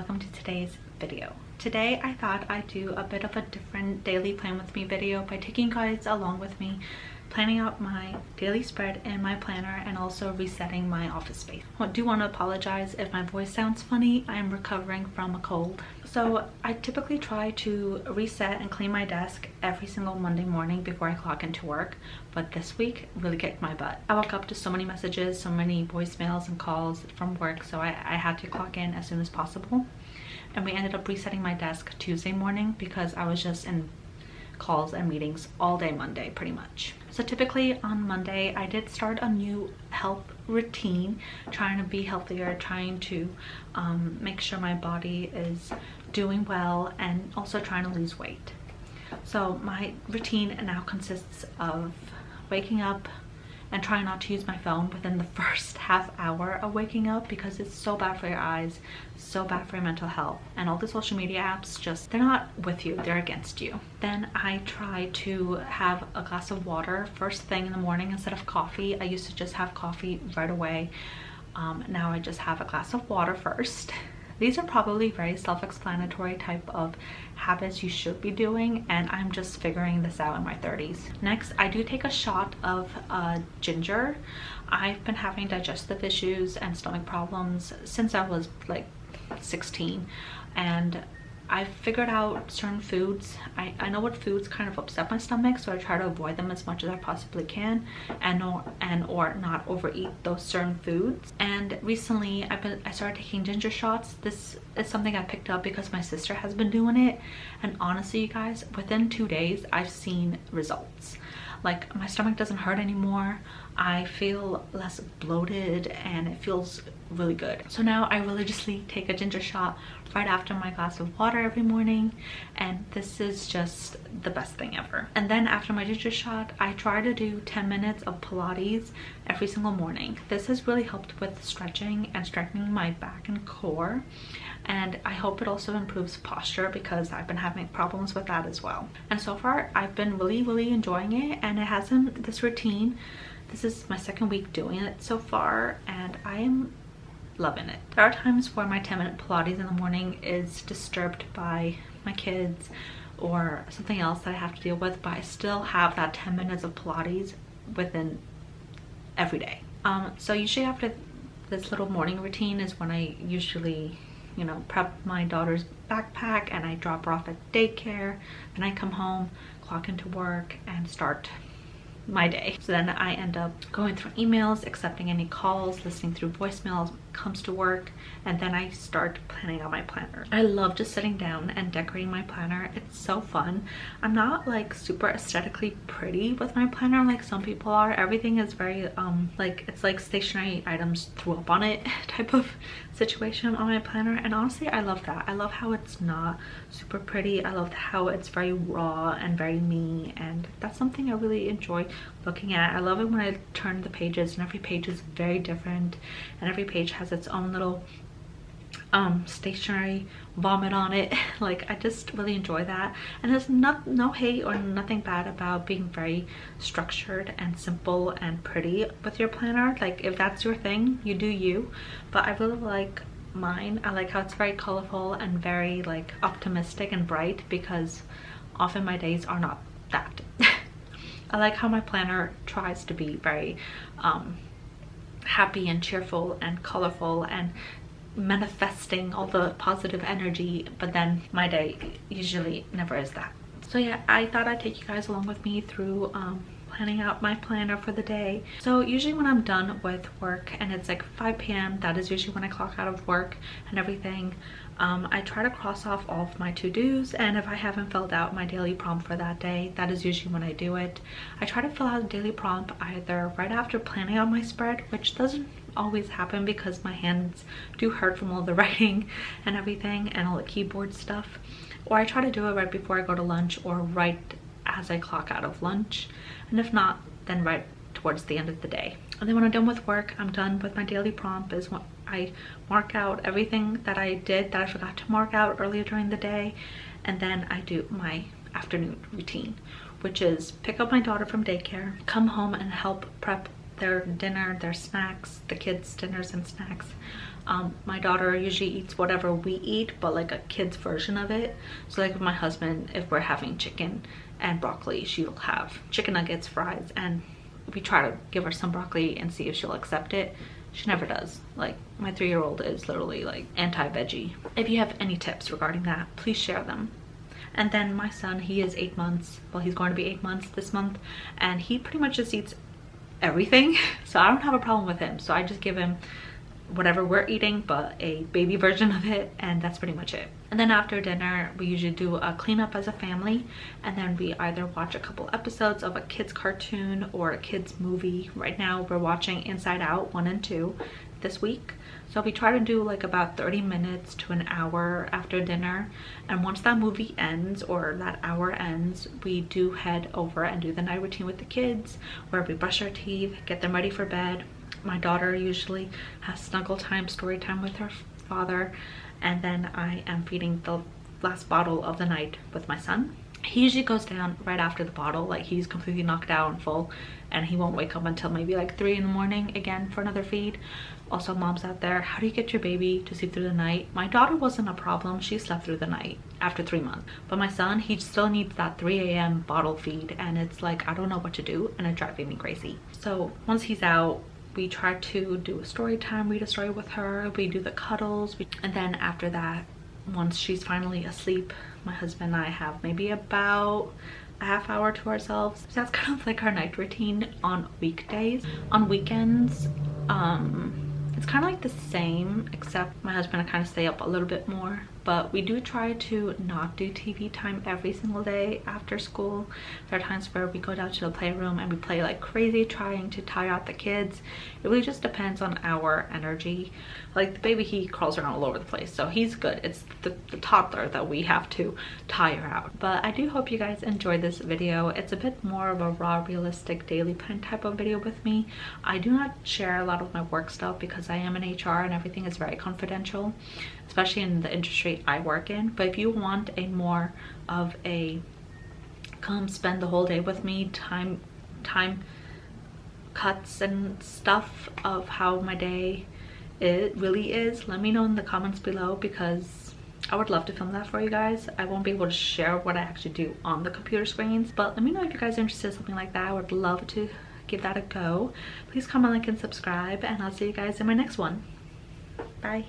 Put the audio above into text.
welcome to today's video. Today I thought I'd do a bit of a different daily plan with me video by taking you guys along with me, planning out my daily spread in my planner and also resetting my office space. I do want to apologize if my voice sounds funny. I am recovering from a cold. So I typically try to reset and clean my desk every single Monday morning before I clock into work, but this week really kicked my butt. I woke up to so many messages, so many voicemails and calls from work, so I had to clock in as soon as possible. And we ended up resetting my desk Tuesday morning because I was just in calls and meetings all day Monday pretty much. So typically on Monday I did start a new health routine, trying to be healthier, trying to make sure my body is doing well and also trying to lose weight. So my routine now consists of waking up and trying not to use my phone within the first half hour of waking up because it's so bad for your eyes, so bad for your mental health, and all the social media apps just, they're not with you, they're against you. Then I try to have a glass of water first thing in the morning instead of coffee. I used to just have coffee right away. Now I just have a glass of water first. These are probably very self-explanatory type of habits you should be doing, and I'm just figuring this out in my 30s. Next, I do take a shot of ginger. I've been having digestive issues and stomach problems since I was like 16, and I figured out certain foods. I know what foods kind of upset my stomach, so I try to avoid them as much as I possibly can and or not overeat those certain foods. And recently I started taking ginger shots. This is something I picked up because my sister has been doing it, and honestly you guys, within 2 days I've seen results. Like, my stomach doesn't hurt anymore. I feel less bloated and it feels really good. So now I religiously take a ginger shot right after my glass of water every morning, and this is just the best thing ever. And then after my ginger shot, I try to do 10 minutes of Pilates every single morning. This has really helped with stretching and strengthening my back and core, and I hope it also improves posture because I've been having problems with that as well. And so far I've been really enjoying it, and it hasn't, this routine, this is my second week doing it so far, and I am loving it. There are times where my 10-minute Pilates in the morning is disturbed by my kids or something else that I have to deal with, but I still have that 10 minutes of Pilates within every day. So usually after this little morning routine is when I usually, you know, prep my daughter's backpack and I drop her off at daycare, and I come home, clock into work, and start my day. So then I end up going through emails, accepting any calls, listening through voicemails, comes to work, and then I start planning out my planner. I love just sitting down and decorating my planner. It's so fun. I'm not like super aesthetically pretty with my planner like some people are. Everything is very like, it's like stationary items threw up on it type of situation on my planner, and honestly I love that. I love how it's not super pretty. I love how it's very raw and very me, and that's something I really enjoy looking at. I love it when I turn the pages and every page is very different and every page has its own little stationary vomit on it. Like, I just really enjoy that, and there's no hate or nothing bad about being very structured and simple and pretty with your planner. Like, if that's your thing, you do you, but I really like mine. I like how it's very colorful and very like optimistic and bright, because often my days are not that. I like how my planner tries to be very happy and cheerful and colorful and manifesting all the positive energy, but then my day usually never is that. So yeah, I thought I'd take you guys along with me through planning out my planner for the day. So usually when I'm done with work and it's like 5 p.m, that is usually when I clock out of work and everything, I try to cross off all of my to-dos, and if I haven't filled out my daily prompt for that day, that is usually when I do it. I try to fill out a daily prompt either right after planning out my spread, which doesn't always happen because my hands do hurt from all the writing and everything and all the keyboard stuff, or I try to do it right before I go to lunch or right as I clock out of lunch, and if not, then right towards the end of the day. And then when I'm done with work, I'm done with my daily prompt, is when I mark out everything that I did that I forgot to mark out earlier during the day, and then I do my afternoon routine, which is pick up my daughter from daycare, come home and help prep their dinner, their snacks, the kids' dinners and snacks, My daughter usually eats whatever we eat, but like a kid's version of it. So like with my husband, if we're having chicken and broccoli, she'll have chicken nuggets, fries, and we try to give her some broccoli and see if she'll accept it. She never does. Like, my 3-year-old is literally like anti-veggie. If you have any tips regarding that, please share them. And then my son, he is 8 months. Well, he's going to be 8 months this month, and he pretty much just eats everything. So I don't have a problem with him. So I just give him whatever we're eating, but a baby version of it, and that's pretty much it. And then after dinner, we usually do a cleanup as a family, and then we either watch a couple episodes of a kids cartoon or a kids movie. Right now we're watching Inside Out 1 and 2 this week. So we try to do like about 30 minutes to an hour after dinner, and once that movie ends or that hour ends, we do head over and do the night routine with the kids, where we brush our teeth, get them ready for bed. My daughter usually has snuggle time, story time with her father, and then I am feeding the last bottle of the night with my son. He usually goes down right after the bottle, like he's completely knocked out and full, and he won't wake up until maybe like 3 in the morning again for another feed. Also, moms out there, how do you get your baby to sleep through the night? My daughter wasn't a problem. She slept through the night after 3 months, but my son, he still needs that 3 a.m. bottle feed, and it's like I don't know what to do, and it's driving me crazy. So once he's out, we try to do a story time, read a story with her, we do the cuddles, and then after that, once she's finally asleep, my husband and I have maybe about a half hour to ourselves. So that's kind of like our night routine on weekdays. On weekends, it's kind of like the same, except my husband and I kind of stay up a little bit more, but we do try to not do TV time every single day after school. There are times where we go down to the playroom and we play like crazy, trying to tire out the kids. It really just depends on our energy. Like the baby, he crawls around all over the place, so he's good. It's the toddler that we have to tire out. But I do hope you guys enjoyed this video. It's a bit more of a raw, realistic daily plan type of video with me. I do not share a lot of my work stuff because I am in HR and everything is very confidential, especially in the industry I work in. But if you want a more of a come spend the whole day with me time cuts and stuff of how my day it really is, let me know in the comments below, because I would love to film that for you guys. I won't be able to share what I actually do on the computer screens, but let me know if you guys are interested in something like that. I would love to give that a go. Please comment, like, and subscribe, and I'll see you guys in my next one. Bye.